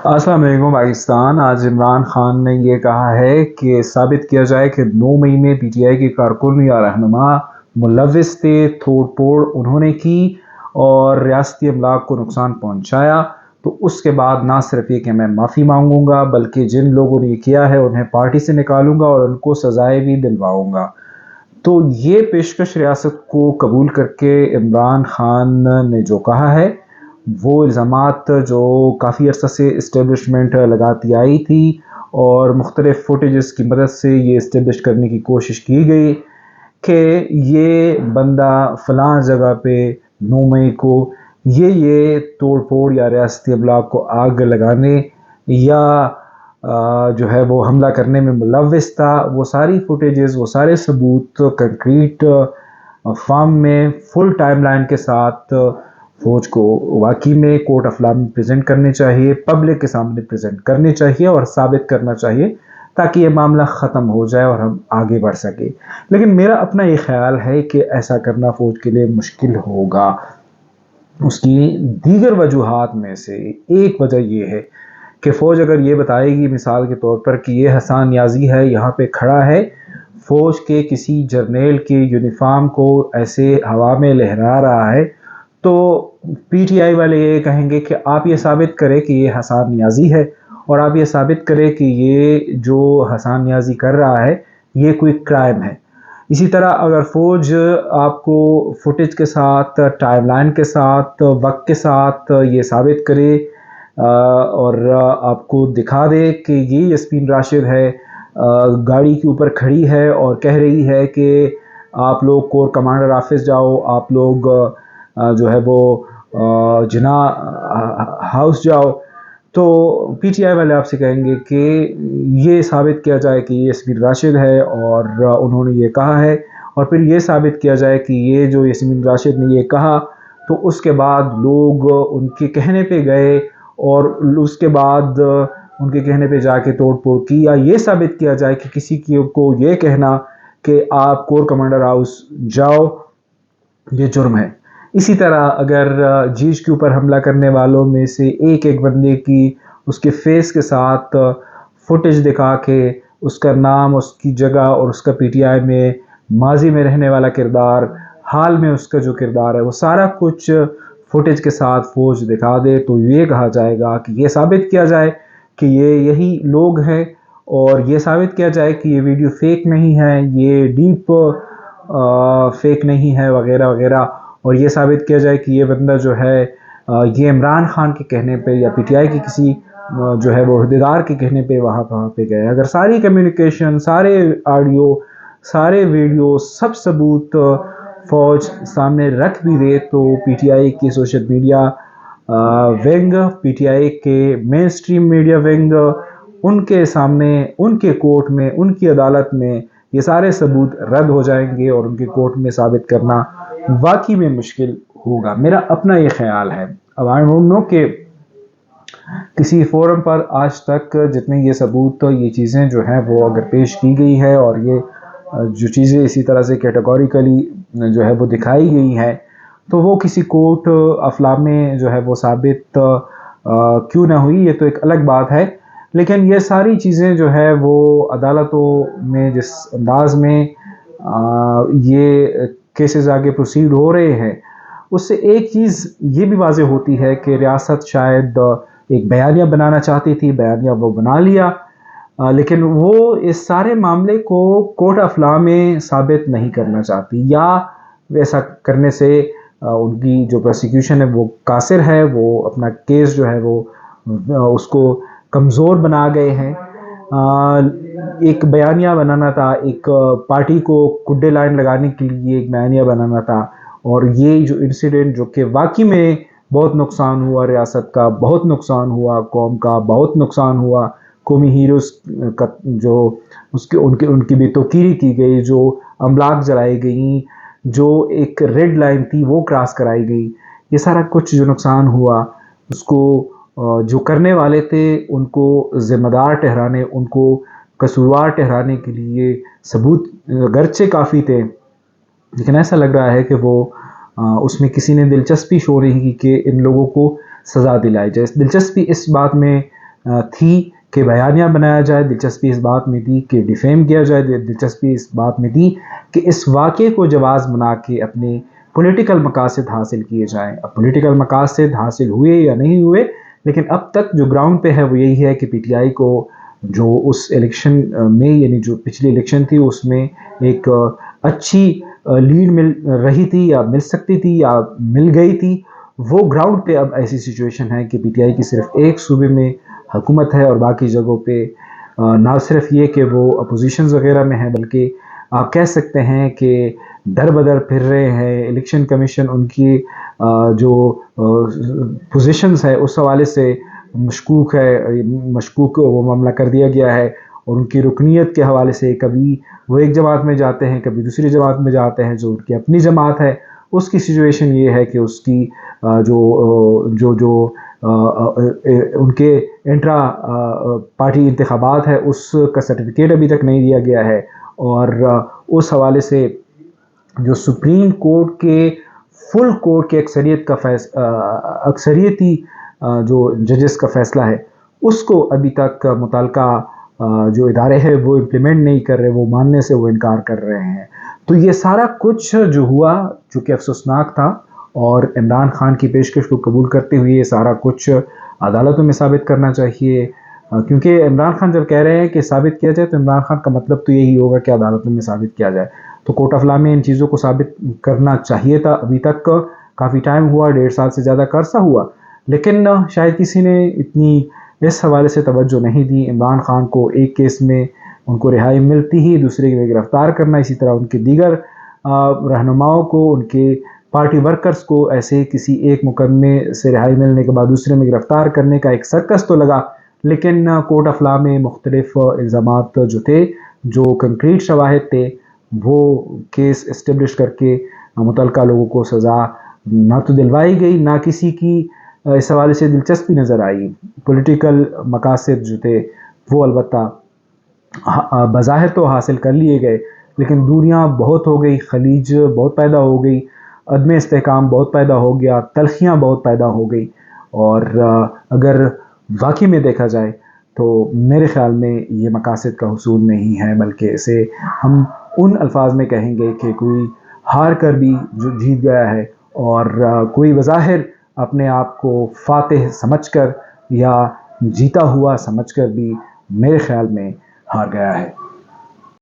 السلام علیکم پاکستان۔ آج عمران خان نے یہ کہا ہے کہ ثابت کیا جائے کہ 9 مئی میں پی ٹی آئی کے کارکن یا رہنما ملوث تھے، توڑ پھوڑ انہوں نے کی اور ریاستی املاک کو نقصان پہنچایا، تو اس کے بعد نہ صرف یہ کہ میں معافی مانگوں گا بلکہ جن لوگوں نے یہ کیا ہے انہیں پارٹی سے نکالوں گا اور ان کو سزائیں بھی دلواؤں گا۔ تو یہ پیشکش ریاست کو قبول کر کے عمران خان نے جو کہا ہے وہ الزامات جو کافی عرصہ سے اسٹیبلشمنٹ لگاتی آئی تھی اور مختلف فوٹیجز کی مدد سے یہ اسٹیبلش کرنے کی کوشش کی گئی کہ یہ بندہ فلاں جگہ پہ 9 مئی کو یہ توڑ پھوڑ یا ریاستی املاک کو آگ لگانے یا جو ہے وہ حملہ کرنے میں ملوث تھا، وہ ساری فوٹیجز، وہ سارے ثبوت کنکریٹ فارم میں فل ٹائم لائن کے ساتھ فوج کو واقعی میں کورٹ آف لا میں پریزنٹ کرنے چاہیے، پبلک کے سامنے پریزنٹ کرنے چاہیے اور ثابت کرنا چاہیے تاکہ یہ معاملہ ختم ہو جائے اور ہم آگے بڑھ سکیں۔ لیکن میرا اپنا یہ خیال ہے کہ ایسا کرنا فوج کے لیے مشکل ہوگا۔ اس کی دیگر وجوہات میں سے ایک وجہ یہ ہے کہ فوج اگر یہ بتائے گی مثال کے طور پر کہ یہ حسان نیازی ہے، یہاں پہ کھڑا ہے، فوج کے کسی جرنیل کے یونیفارم کو ایسے ہوا میں لہرا رہا ہے، تو پی ٹی آئی والے یہ کہیں گے کہ آپ یہ ثابت کریں کہ یہ حسان نیازی ہے اور آپ یہ ثابت کریں کہ یہ جو حسان نیازی کر رہا ہے یہ کوئی کرائم ہے۔ اسی طرح اگر فوج آپ کو فوٹیج کے ساتھ، ٹائم لائن کے ساتھ، وقت کے ساتھ یہ ثابت کرے اور آپ کو دکھا دے کہ یہ یاسمین راشد ہے، گاڑی کے اوپر کھڑی ہے اور کہہ رہی ہے کہ آپ لوگ کور کمانڈر آفس جاؤ، آپ لوگ جو ہے وہ جنا ہاؤس جاؤ، تو پی ٹی آئی والے آپ سے کہیں گے کہ یہ ثابت کیا جائے کہ یہ یاسمین راشد ہے اور انہوں نے یہ کہا ہے، اور پھر یہ ثابت کیا جائے کہ یہ جو یاسمین راشد نے یہ کہا، تو اس کے بعد لوگ ان کے کہنے پہ گئے اور اس کے بعد ان کے کہنے پہ جا کے توڑ پھوڑ کی، یا یہ ثابت کیا جائے کہ کسی کو یہ کہنا کہ آپ کور کمانڈر ہاؤس جاؤ یہ جرم ہے۔ اسی طرح اگر جیش کے اوپر حملہ کرنے والوں میں سے ایک بندے کی اس کے فیس کے ساتھ فوٹیج دکھا کے اس کا نام، اس کی جگہ اور اس کا پی ٹی آئی میں ماضی میں رہنے والا کردار، حال میں اس کا جو کردار ہے وہ سارا کچھ فوٹیج کے ساتھ فوج دکھا دے، تو یہ کہا جائے گا کہ یہ ثابت کیا جائے کہ یہ یہی لوگ ہیں، اور یہ ثابت کیا جائے کہ یہ ویڈیو فیک نہیں ہے، یہ ڈیپ فیک نہیں ہے وغیرہ وغیرہ، اور یہ ثابت کیا جائے کہ یہ بندہ جو ہے یہ عمران خان کے کہنے پہ یا پی ٹی آئی کی کسی جو ہے وہ عہدیدار کے کہنے پہ وہاں پہ گئے۔ اگر ساری کمیونیکیشن، سارے آڈیو، سارے ویڈیو، سب ثبوت فوج سامنے رکھ بھی دے، تو پی ٹی آئی کے social media wing, P T I کے مین سٹریم میڈیا ونگ، ان کے سامنے، ان کے کورٹ میں، ان کی عدالت میں یہ سارے ثبوت رد ہو جائیں گے اور ان کے کورٹ میں ثابت کرنا واقعی میں مشکل ہوگا۔ میرا اپنا یہ خیال ہے۔ اب آئی ڈونٹ نو کہ کسی فورم پر آج تک جتنے یہ ثبوت، یہ چیزیں جو ہیں وہ اگر پیش کی گئی ہے اور یہ جو چیزیں اسی طرح سے کیٹیگوریکلی جو ہے وہ دکھائی گئی ہیں، تو وہ کسی کورٹ آف لا میں جو ہے وہ ثابت کیوں نہ ہوئی، یہ تو ایک الگ بات ہے، لیکن یہ ساری چیزیں جو ہے وہ عدالتوں میں جس انداز میں یہ کیسز آگے پروسیڈ ہو رہے ہیں، اس سے ایک چیز یہ بھی واضح ہوتی ہے کہ ریاست شاید ایک بیانیہ بنانا چاہتی تھی، بیانیہ وہ بنا لیا، لیکن وہ اس سارے معاملے کو کورٹ آف لا میں ثابت نہیں کرنا چاہتی، یا ویسا کرنے سے ان کی جو پروسیکیوشن ہے وہ قاصر ہے، وہ اپنا کیس جو ہے وہ اس کو کمزور بنا گئے ہیں۔ ایک بیانیہ بنانا تھا، ایک پارٹی کو کڈے لائن لگانے کے لیے ایک بیانیہ بنانا تھا، اور یہ جو انسیڈنٹ جو کہ واقعی میں بہت نقصان ہوا، ریاست کا بہت نقصان ہوا، قوم کا بہت نقصان ہوا، قومی ہیروز کا جو ان کی بھی توقیر کی گئی، جو املاک جلائے گئیں، جو ایک ریڈ لائن تھی وہ کراس کرائی گئی، یہ سارا کچھ جو نقصان ہوا، اس کو جو کرنے والے تھے ان کو ذمہ دار ٹھہرانے، ان کو قصوروار ٹھہرانے کے لیے ثبوت گرچہ کافی تھے، لیکن ایسا لگ رہا ہے کہ وہ اس میں کسی نے دلچسپی شو نہیں کی کہ ان لوگوں کو سزا دلائی جائے۔ دلچسپی اس بات میں تھی کہ بیانیہ بنایا جائے، دلچسپی اس بات میں تھی کہ ڈیفیم کیا جائے، دلچسپی اس بات میں تھی کہ اس واقعے کو جواز بنا کے اپنے پولیٹیکل مقاصد حاصل کیے جائیں۔ اب پولیٹیکل مقاصد حاصل ہوئے یا نہیں ہوئے، لیکن اب تک جو گراؤنڈ پہ ہے وہ یہی ہے کہ پی ٹی آئی کو جو اس الیکشن میں، یعنی جو پچھلی الیکشن تھی اس میں ایک اچھی لیڈ مل رہی تھی یا مل سکتی تھی یا مل گئی تھی، وہ گراؤنڈ پہ اب ایسی سچویشن ہے کہ پی ٹی آئی کی صرف ایک صوبے میں حکومت ہے اور باقی جگہوں پہ نہ صرف یہ کہ وہ اپوزیشنز وغیرہ میں ہیں، بلکہ آپ کہہ سکتے ہیں کہ در بدر پھر رہے ہیں۔ الیکشن کمیشن ان کی جو پوزیشنز ہے اس حوالے سے مشکوک ہے، مشکوک وہ معاملہ کر دیا گیا ہے، اور ان کی رکنیت کے حوالے سے کبھی وہ ایک جماعت میں جاتے ہیں، کبھی دوسری جماعت میں جاتے ہیں، جو ان کی اپنی جماعت ہے اس کی سچویشن یہ ہے کہ اس کی جو ان کے انٹرا پارٹی انتخابات ہے اس کا سرٹیفکیٹ ابھی تک نہیں دیا گیا ہے، اور اس حوالے سے جو سپریم کورٹ کے فل کورٹ کے اکثریتی جو ججز کا فیصلہ ہے اس کو ابھی تک متعلقہ جو ادارے ہیں وہ امپلیمنٹ نہیں کر رہے، وہ ماننے سے وہ انکار کر رہے ہیں۔ تو یہ سارا کچھ جو ہوا جو کہ افسوسناک تھا، اور عمران خان کی پیشکش کو قبول کرتے ہوئے یہ سارا کچھ عدالتوں میں ثابت کرنا چاہیے، کیونکہ عمران خان جب کہہ رہے ہیں کہ ثابت کیا جائے تو عمران خان کا مطلب تو یہی ہوگا کہ عدالتوں میں ثابت کیا جائے، تو کورٹ آف لا میں ان چیزوں کو ثابت کرنا چاہیے تھا۔ ابھی تک کافی ٹائم ہوا، 1.5 سال سے زیادہ کا عرصہ ہوا، لیکن شاید کسی نے اتنی اس حوالے سے توجہ نہیں دی۔ عمران خان کو ایک کیس میں ان کو رہائی ملتی ہی دوسرے میں گرفتار کرنا، اسی طرح ان کے دیگر رہنماؤں کو، ان کے پارٹی ورکرز کو ایسے کسی ایک مقدمے سے رہائی ملنے کے بعد دوسرے میں گرفتار کرنے کا ایک سرکس تو لگا، لیکن کورٹ آف لا میں مختلف الزامات جو تھے، جو کنکریٹ شواہد تھے، وہ کیس اسٹیبلش کر کے متعلقہ لوگوں کو سزا نہ تو دلوائی گئی، نہ کسی کی اس حوالے سے دلچسپی نظر آئی۔ پولیٹیکل مقاصد جو تھے وہ البتہ بظاہر تو حاصل کر لیے گئے، لیکن دوریاں بہت ہو گئی، خلیج بہت پیدا ہو گئی، عدم استحکام بہت پیدا ہو گیا، تلخیاں بہت پیدا ہو گئی، اور اگر واقعی میں دیکھا جائے تو میرے خیال میں یہ مقاصد کا حصول نہیں ہے، بلکہ اسے ہم ان الفاظ میں کہیں گے کہ کوئی ہار کر بھی جو جیت گیا ہے، اور کوئی بظاہر اپنے آپ کو فاتح سمجھ کر یا جیتا ہوا سمجھ کر بھی میرے خیال میں ہار گیا ہے۔